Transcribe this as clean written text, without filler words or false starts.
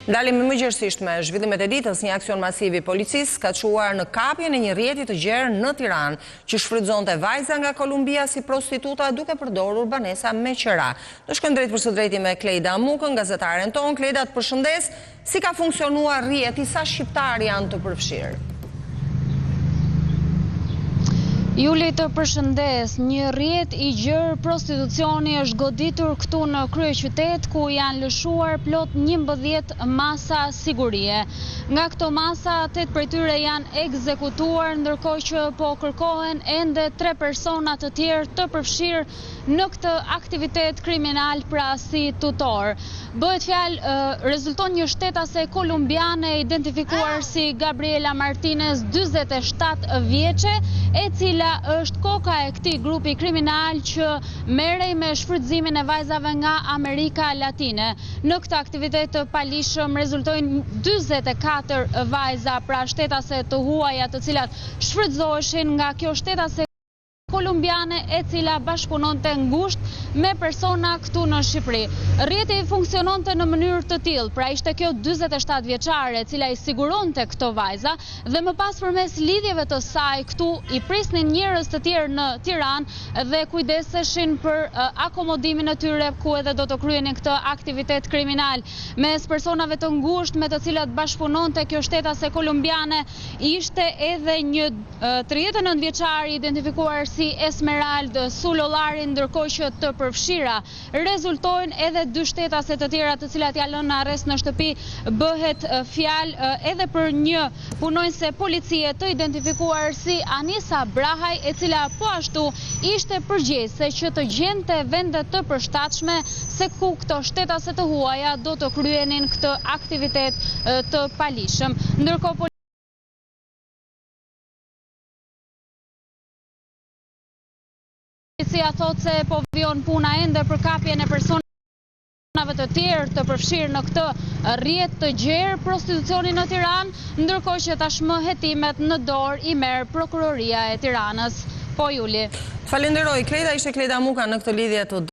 Ndalim mëngjesisht me zhvillimet e ditës, një aksion masiv i policisë ka çuar në kapjen e një rrjeti të gjerë në Tiranë, që shfrytëzonte vajza nga Kolumbia si prostituta duke përdorur banesa me qira. Do shkojmë drejt për së drejti me Klejda Mukën, gazetaren tonë. Klejda, të përshëndes, si ka funksionuar rrjeti, sa shqiptar janë të përfshirë? Juli, të përshëndes, një rrjet i gjerë prostitucioni është goditur këtu në kryeqytet, ku janë lëshuar plot 11 masa sigurie. Nga këto masa, 8 prej tyre janë ekzekutuar, ndërkohë që po kërkohen ende 3 persona të tjerë të përfshirë në këtë aktivitet kriminal, pra si tutor. Bëhet fjalë, rezulton një shtetase kolumbiane identifikuar si Gabriela Martinez, 47 vjeçe, e cila është koka e këtij grupi kriminal që merrej me shfrytëzimin e vajzave nga Amerika Latine. Në këtë aktivitet të palishëm rezultojnë 44 vajza, pra shtetase të huaja, të cilat shfrytëzoheshin nga kjo shtetase kolumbiane, e cila bashkëpunonte ngushtë me persona këtu në Shqipëri. Rrjeti funksiononte në mënyrë të tillë, pra ishte kjo 47 vjeçare, e cila i siguronte këto vajza, dhe më pas përmes lidhjeve të saj këtu i prisnin njerëz të tjerë në Tiranë dhe kujdeseshin për akomodimin e tyre, ku edhe do të kryenin këtë aktivitet kriminal. Mes personave të ngushtë me të cilat bashkëpunonte kjo shtetase kolumbiane ishte edhe një 39 vjeçar identifikuar si Esmeralda Sulolari, ndërkohë që të përfshira rezultojnë edhe 2 shtetase të tjera, të cilat janë lënë në arrest në shtëpi. Bëhet fjalë edhe për një punonjëse policie të identifikuar si Anisa Brahaj, e cila po ashtu ishte përgjegjëse që të gjente vende të përshtatshme se ku këto shtetase të huaja do të kryenin këtë aktivitet të palishëm. Ndërkohë policia thotë se po vijon puna ende për kapjen e personave të tjerë të përfshirë në këtë rrjet të gjerë prostitucioni në Tiranë, ndërkohë që tashmë hetimet në dorë i merr Prokuroria e Tiranës. Po, Juli. Falenderoj, Klejda, ishte Klejda Muka në këtë lidhje të